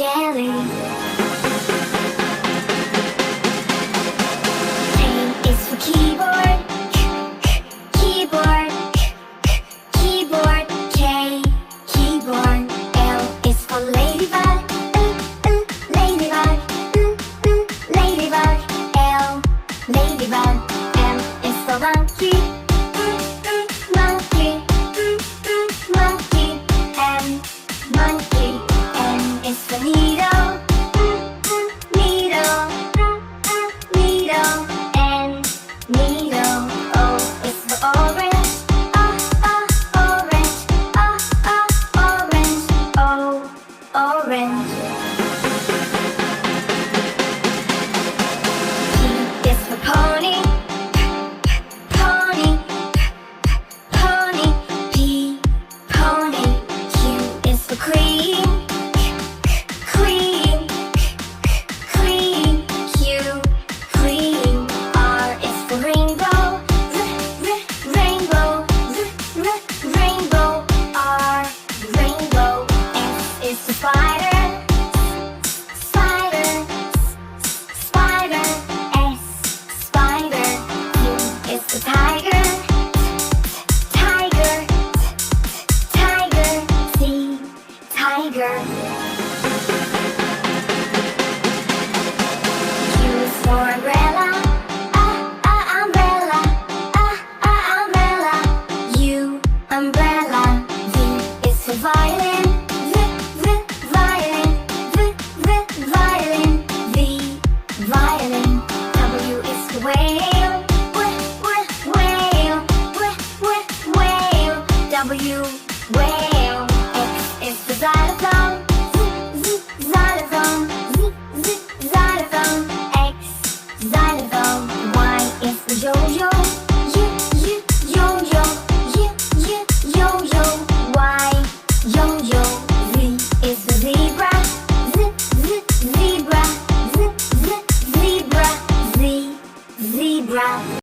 jelly. K is for keyboard, keyboard, keyboard. K, keyboard. L is for ladybug, ladybug, ladybug. L, ladybug. M is for monkey, monkey, monkey. M, monkey. N is for needle, needle, needle. N, needle. O is for orange, orange, orange. O, orange. P is for pony, pony, pony. P, pony. Q is for queen, queen, queen. Q, queen. R is for rainbow, rainbow, rainbow. R, rainbow. S is for spider, spider, spider. S, spider. U is for tiger, tiger, tiger. C, tiger. Q is for umbrella, umbrella, umbrella. U, umbrella. V is for violin, violin, violin. V, violin. W is for whale, whale, whale. W, whale.